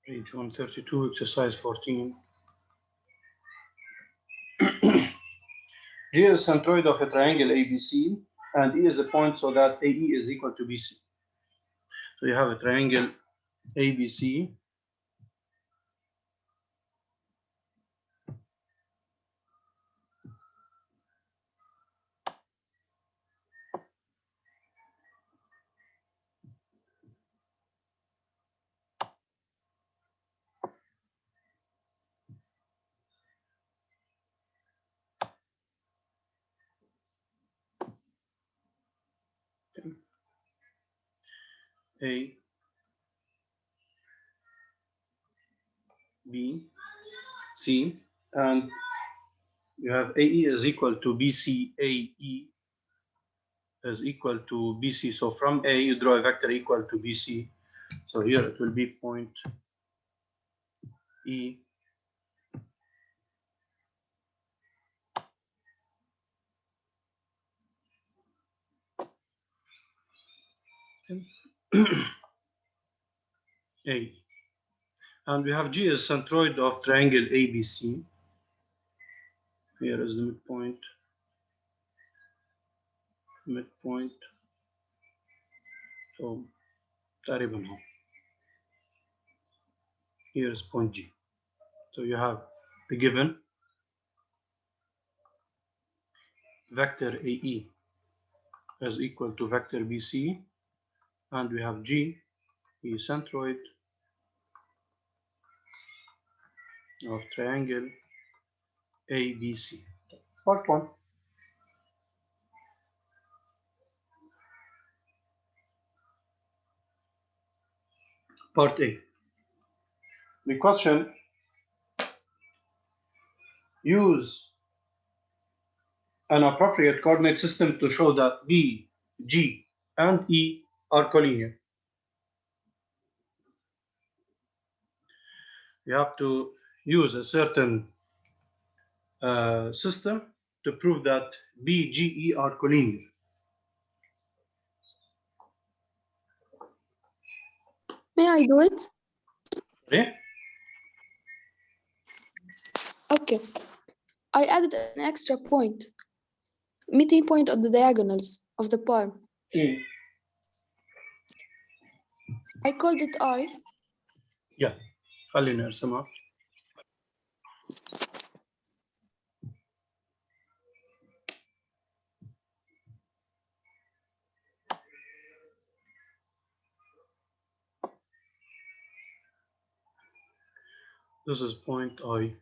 Page 132, exercise 14. G is centroid of a triangle ABC, and E is a point so that AE is equal to BC. So you have a triangle ABC. A, B, C, and you have AE is equal to BC, AE is equal to BC. So from A, you draw a vector equal to BC. So here it will be point E. A. And we have G is centroid of triangle ABC. Here is the midpoint. So تقريبا هون. Here is point G. So you have the given vector AE is equal to vector BC, and we have G is centroid of triangle ABC. Part 1. Part A. The question: use an appropriate coordinate system to show that B, G, and E are collinear. You have to use a certain system to prove that B, G, E are collinear. May I do it? Okay? Okay. I added an extra point. Meeting point of the diagonals of the palm. I called it I. Yeah. خلينا نرسمها. This is point I.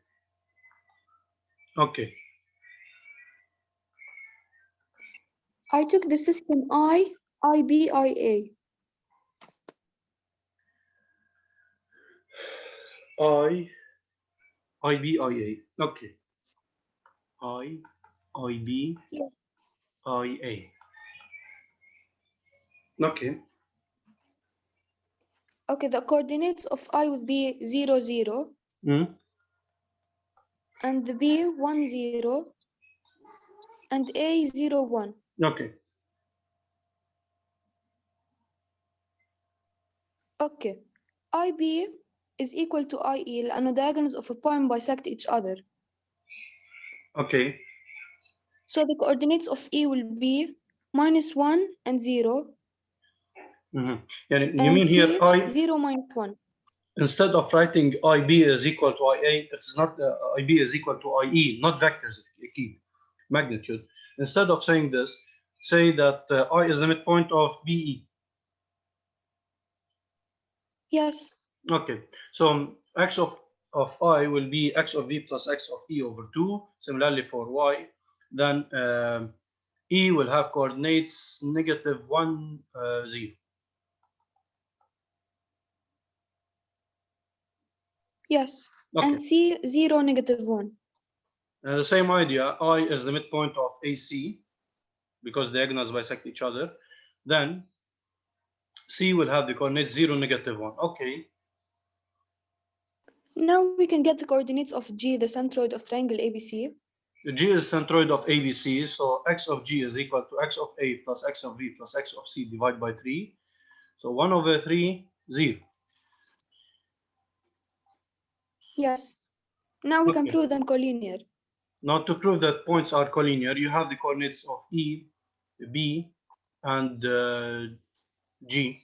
Okay. I took the system I, IB, IA. IB, IA. Okay. IB, Yes. IA. Okay. Okay, the coordinates of I will be 0, 0. And the B 1, 0. And A 0, 1. Okay. Okay. IB is equal to IE لأنه diagonals of a point bisect each other. Okay. So the coordinates of E will be -1 and 0. You And mean C, here I 0, -1. instead of writing IB is equal to IA, it's not IB is equal to IE, not vectors, key magnitude. Instead of saying this, say that I is the midpoint of BE. Yes. Okay, so x of I will be x of V plus x of E over 2. Similarly for Y, then E will have coordinates -1, 0. Yes. Okay. And C 0, -1. The same idea, I is the midpoint of AC because diagonals bisect each other. Then C will have the coordinates 0, -1. Okay. Now we can get the coordinates of G, the centroid of triangle ABC. G is centroid of ABC, so x of G is equal to x of A plus x of V plus x of C divided by 3. So 1 over 3, 0. Yes. Now we can Okay. prove them collinear. Now to prove that points are collinear, you have the coordinates of E, B, and G.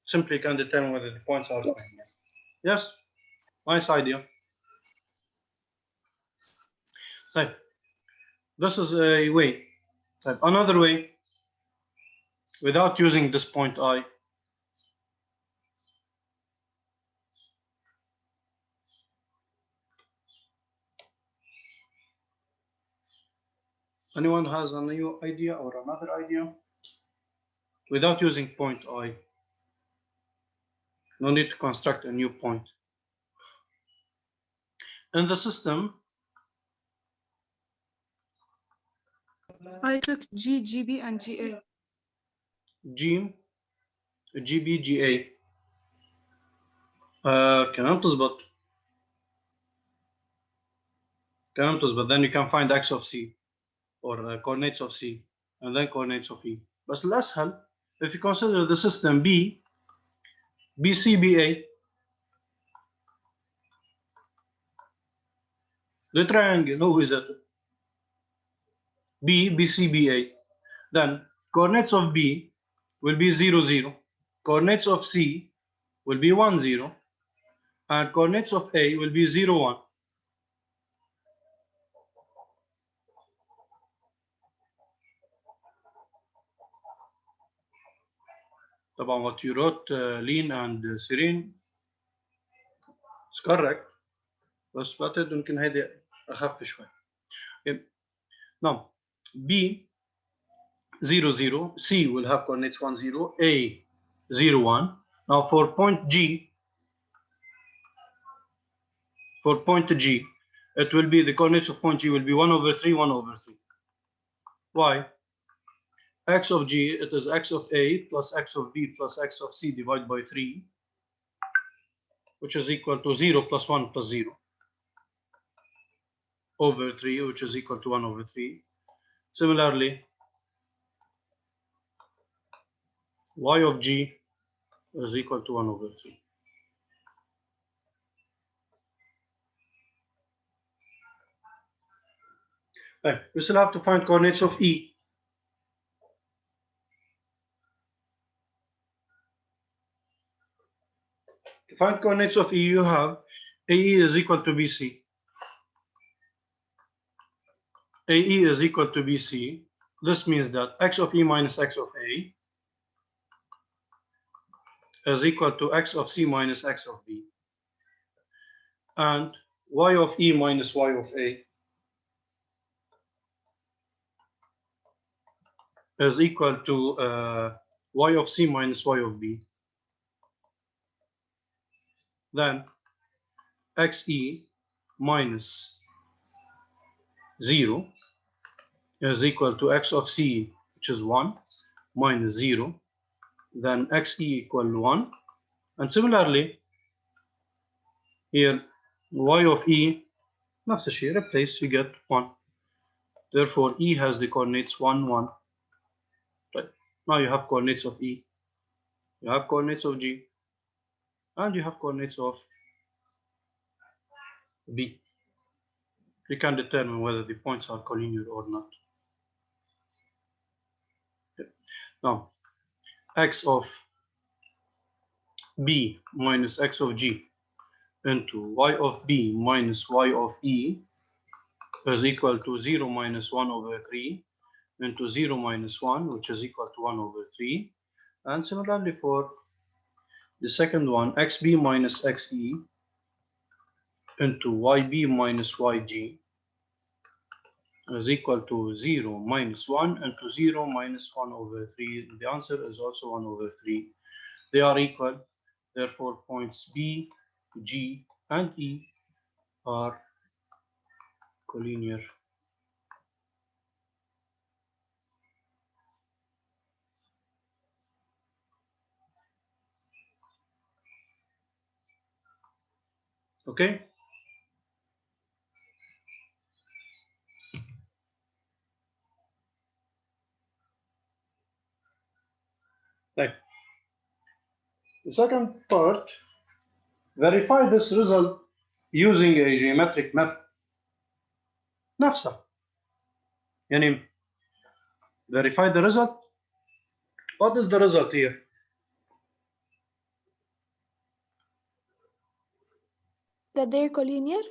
Simply can determine whether the points are collinear. Yes, nice idea. Type. This is a way. Type. Another way, without using this point I. Anyone has a new idea or another idea? Without using point I. No need to construct a new point. In the system, I took G, GB, and GA. G, GB, GA. كمان تظبط. كمان تظبط. Then you can find x of C or coordinates of C and then coordinates of E. بس الأسهل if you consider the system B, BC, BA, the triangle, who is it? B, BC, BA. Then coordinates of B will be 0, 0. Coordinates of C will be 1, 0. And coordinates of A will be 0, 1. طبعا what you wrote Lean and Serene is correct. بس بعتقد يمكن هيدي أخف شوي. Now B 0, 0. C will have coordinates 1, 0. A 0, 1. Now for point G, it will be the coordinates of point G will be 1 over 3, 1 over 3. Why? X of G, it is x of A plus x of B plus x of C divided by 3, which is equal to 0 plus 1 plus 0 over 3, which is equal to 1 over 3. Similarly, y of G is equal to 1 over 3. Right. We still have to find coordinates of E. To find coordinates of E, you have AE is equal to BC. AE is equal to BC. This means that x of E minus x of A is equal to x of C minus x of B. And y of E minus y of A is equal to y of C minus y of B. Then xe minus 0 is equal to x of C, which is 1, minus 0. Then xe equal 1. And similarly, here y of E, نفس الشيء, replace, you get 1. Therefore, E has the coordinates 1, 1. Right. Now you have coordinates of E, you have coordinates of G, and you have coordinates of B. You can determine whether the points are collinear or not. Okay. Now, x of B minus x of G into y of B minus y of E is equal to 0 minus 1 over 3 into 0 minus 1, which is equal to 1 over 3. And similarly for the second one, xb minus xe into yb minus yg is equal to 0 minus 1 into 0 minus 1 over 3. The answer is also 1 over 3. They are equal. Therefore, points B, G, and E are collinear. Okay? Right. The second part, verify this result using a geometric method نفسها. يعني verify the result. What is the result here? That they're collinear?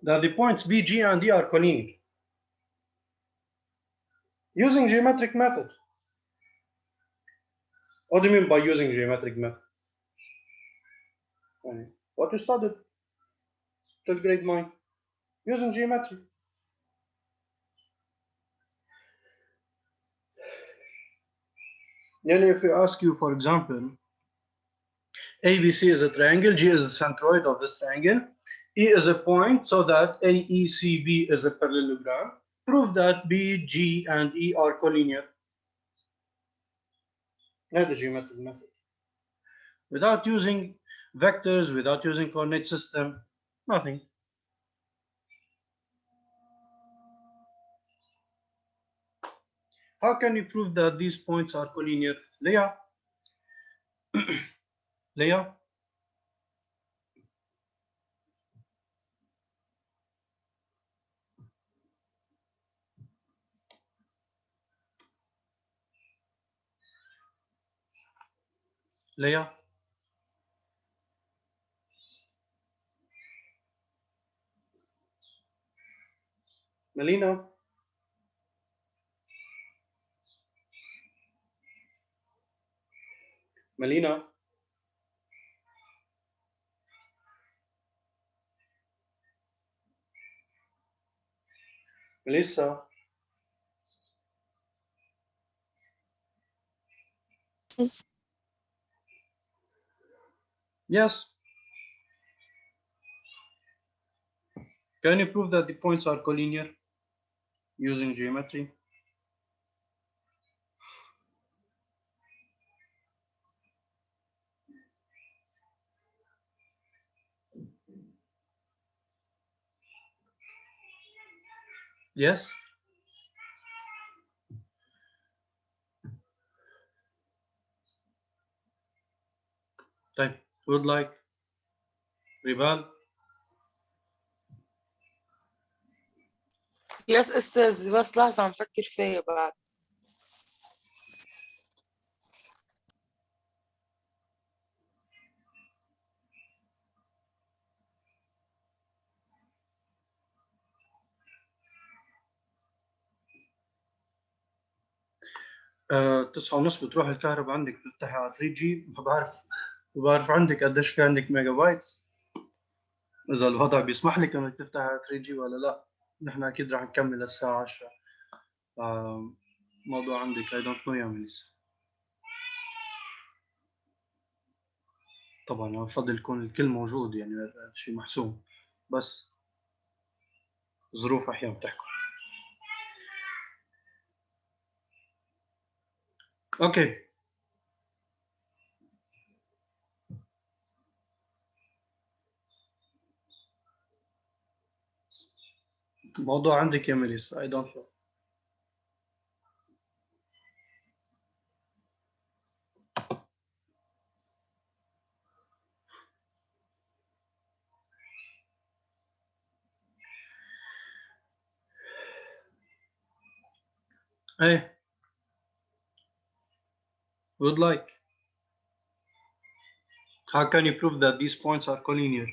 That the points B, G, and D are collinear. Using geometric method. What do you mean by using geometric method? What you studied till grade 9. Using geometry. If we ask you, for example, ABC is a triangle, G is the centroid of this triangle, E is a point, so that AECB is a parallelogram. Prove that B, G, and E are collinear. That's the geometric method. Without using vectors, without using coordinate system, nothing. How can you prove that these points are collinear? Leah? Leah? Leah? Melina? Melina? Melissa? Yes. Can you prove that the points are collinear using geometry? Yes. طيب, would like ريبال. يس استاذ بس لحظة عم فكر فيها بعد. تسعة ونص بتروح الكهرباء عندك بتفتحي على 3G. ما بعرف عندك قديش في عندك ميجا بايتس، إذا الوضع بيسمح لك إنك تفتح على 3G ولا لا. نحن أكيد راح نكمل الساعة 10. موضوع عندك I don't know يا ميليسا. طبعا أنا بفضل يكون الكل موجود، يعني هذا شيء محسوم، بس ظروف أحيانا بتحكم. أوكي. الموضوع عندك يا ميليسا I don't know. إيه. Would like. How can you prove that these points are collinear?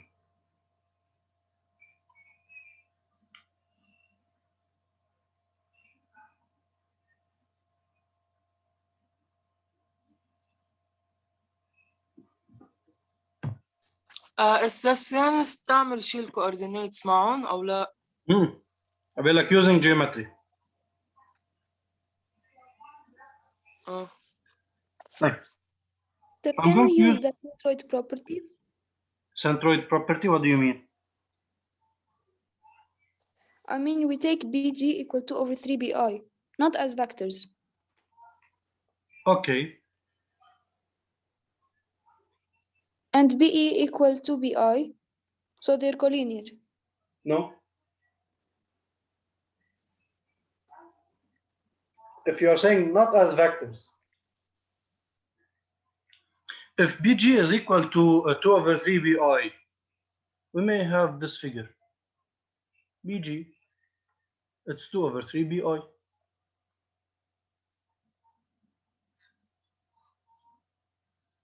استاذ فينا نستعمل شيء الكوردينيتس معهم او لا؟ أقول لك using geometry. طيب. So I'm can we going to use use the centroid property? centroid property. What do you mean? I mean, we take BG equal to over 3BI, not as vectors. Okay. And BE equal to BI, so they're collinear. No. If you are saying not as vectors, if BG is equal to 2 over 3 BI, we may have this figure. BG, it's 2 over 3 BI.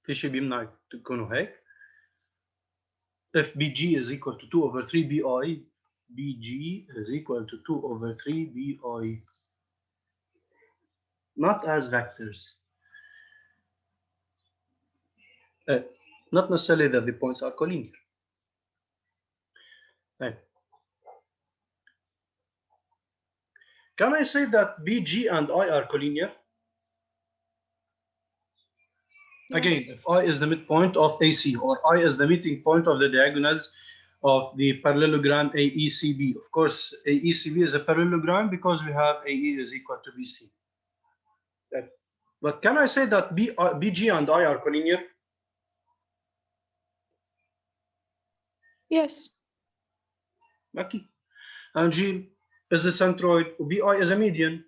في شيء بيمنعك تكونوا هيك. If BG is equal to 2 over 3 BI, BG is equal to 2 over 3 BI. Not as vectors. Not necessarily that the points are collinear. Right. Can I say that BG and I are collinear? Again, Yes. if I is the midpoint of AC or I is the meeting point of the diagonals of the parallelogram AECB. Of course, AECB is a parallelogram because we have AE is equal to BC. Right. But can I say that BG and I are collinear? Yes. Okay. And G is a centroid, BI is a median.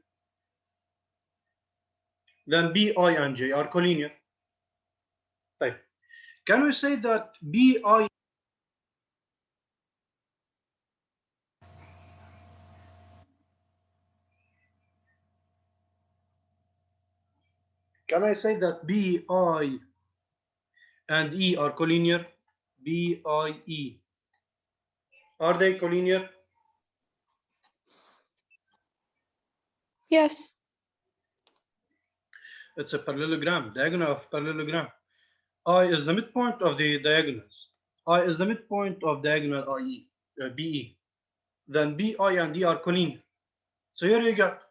Then BI and J are collinear. Right. Can we say that BI Can I say that BI and E are collinear? BIE. Are they collinear? Yes. It's a parallelogram, diagonal of parallelogram. I is the midpoint of the diagonals. I is the midpoint of diagonal IE, BE. Then BI and E are collinear. So here you got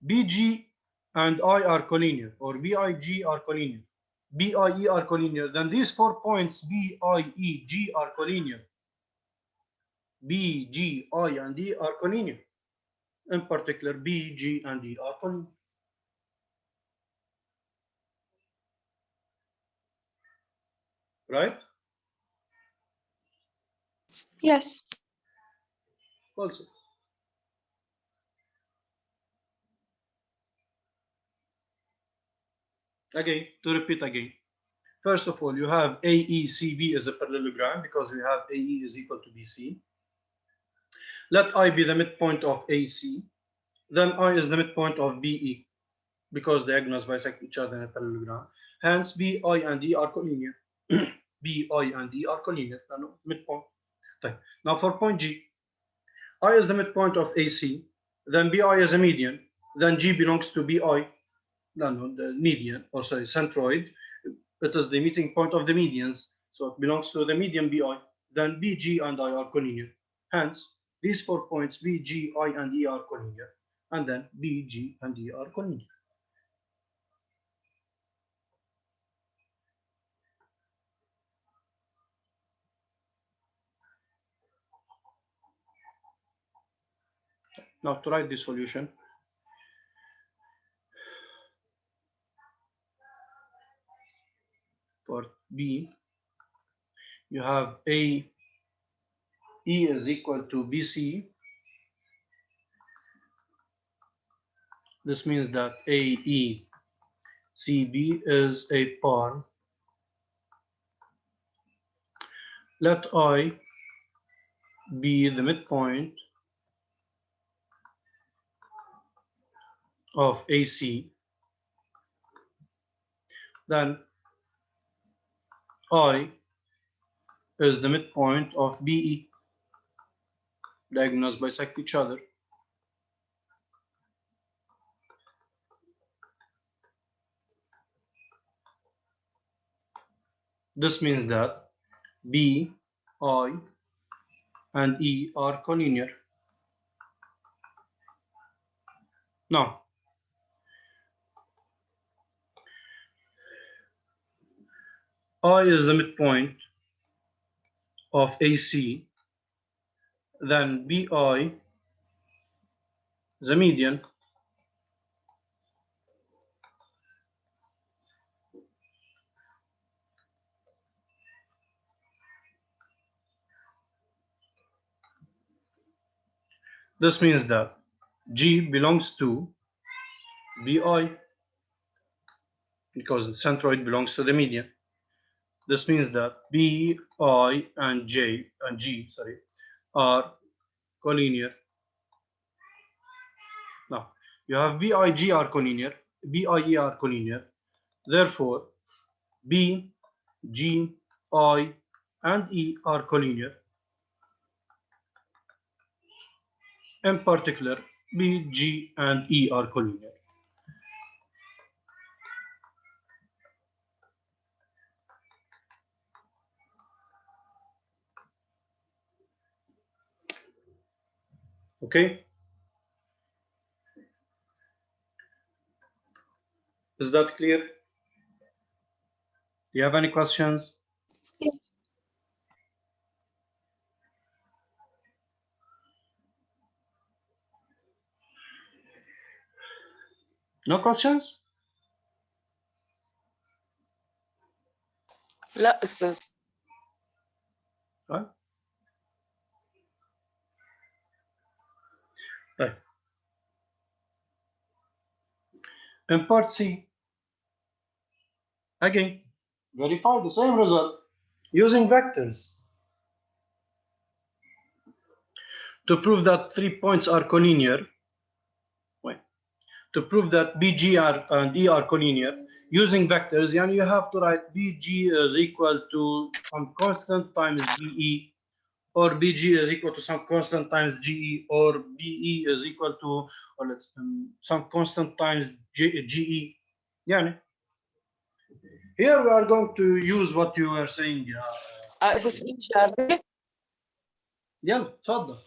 BG and I are collinear, or BIG are collinear. BIE are collinear. Then these 4 points BIE, G are collinear. B, G, I, and D are collinear. In particular, B, G, and D are collinear. Right? Yes. Also. Again, to repeat again. First of all, you have AECB as a parallelogram because we have AE is equal to BC. Let I be the midpoint of AC. Then I is the midpoint of BE because diagonals bisect each other in a parallelogram. Hence, BI and D are collinear. BI and D are collinear. No, midpoint. Now for point G, I is the midpoint of AC. Then BI is a median. Then G belongs to BI. No, the median, or sorry, centroid. It is the meeting point of the medians, so it belongs to the median BI. Then BG and I are collinear. Hence, these 4 points BG, I, and E are collinear, and then BG and E are collinear. Now to write the solution, for B, you have A E is equal to BC. This means that AECB is a par. Let I be the midpoint of AC. Then I is the midpoint of BE. Diagonals bisect each other. This means that B, I, and E are collinear. Now, I is the midpoint of AC, then BI the median. This means that G belongs to BI because the centroid belongs to the median. This means that B, I, and G are collinear. Now, you have BIG are collinear, BIE are collinear. Therefore, B, G, I, and E are collinear. In particular, B, G, and E are collinear. Okay? Is that clear? Do you have any questions? Yes. No questions? لا أستاذ. Right? Right. In part C, again, verify the same result using vectors. To prove that 3 points are collinear, to prove that BG and E are collinear, using vectors, and you have to write BG is equal to some constant times BE, or BG is equal to some constant times GE, or BE is equal to, or let's some constant times GE. Yeah. Here we are going to use what you were saying. أساس شاربي. يلا تفضل.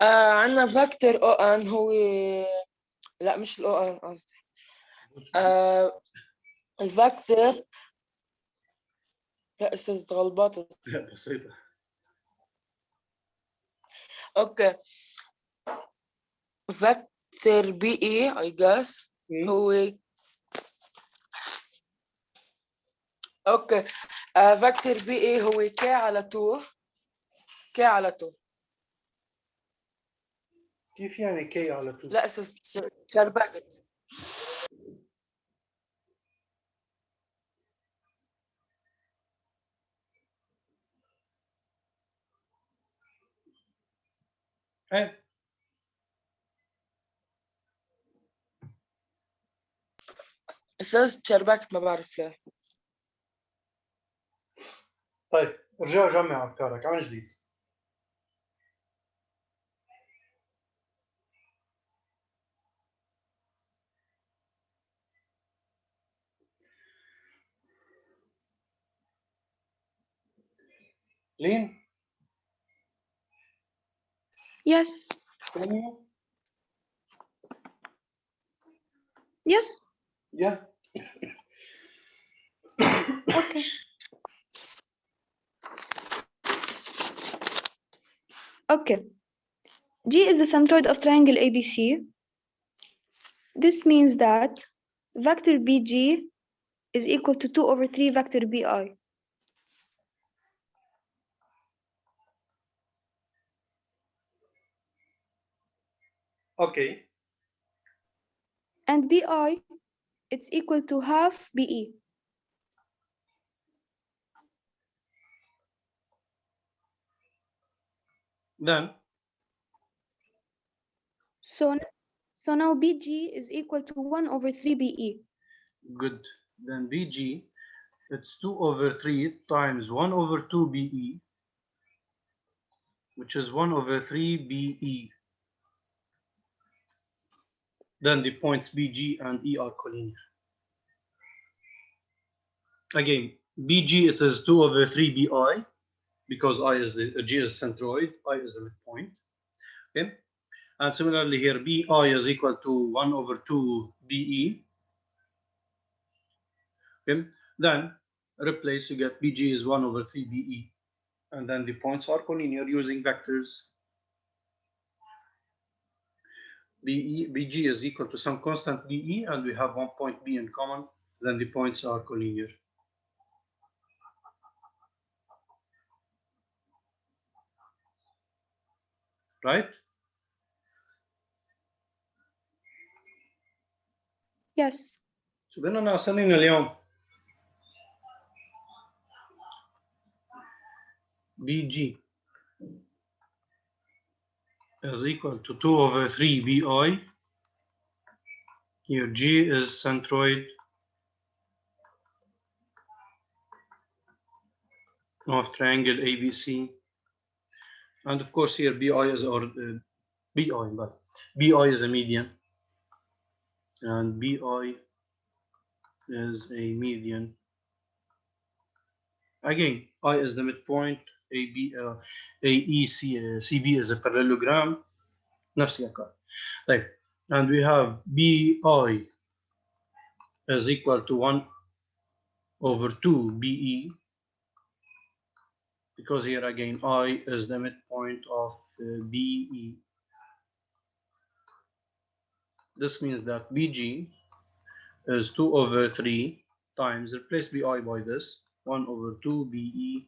عندنا فاكتور او ان هو لا مش الاو ان قصدي الفاكتور لا استاذ غلبطت. بسيطة. اوكي فاكتور بي اي اي جاس هو اوكي فاكتور بي اي هو كي على 2 كي على 2. كيف يعني كي على 2؟ لا استاذ شربكت. ايه استاذ شربكت ما بعرف ليه. طيب ارجع جمع افكارك عن جديد. لين Yes. Yes. Yeah. Okay. Okay. G is the centroid of triangle ABC. This means that vector BG is equal to 2 over 3 vector BI. Okay. And BI, it's equal to half BE. Then So now BG is equal to 1 over 3 BE. good. Then BG, it's 2 over 3 times 1 over 2 BE, which is 1 over 3 BE. Then the points BG and E are collinear. Again, BG it is 2 over 3 BI, because I is the G is centroid, I is the midpoint. Okay. And similarly here, BI is equal to 1 over 2 BE. Okay. Then replace, you get BG is 1 over 3 BE. And then the points are collinear using vectors. BG is equal to some constant BE, and we have one point B in common. Then the points are collinear. Right? Yes. بدنا ناقصين اليوم BG is equal to 2 over 3 BI. Here G is centroid of triangle ABC. And of course here BI is but BI is a median. And BI is a median. Again, I is the midpoint, CB is a parallelogram. نفس الأرقام. طيب, and we have BI is equal to 1 over 2 BE, because here again I is the midpoint of BE. This means that BG is 2 over 3 times, replace BI by this, 1 over 2 BE,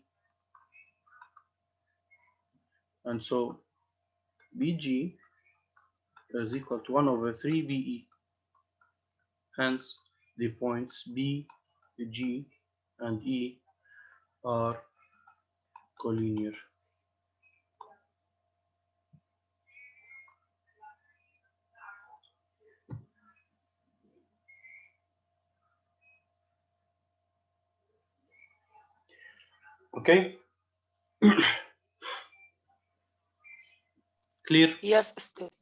and so BG is equal to 1 over 3 BE. Hence, the points B, G, and E are collinear. Okay? Clear? Yes, Ustaz.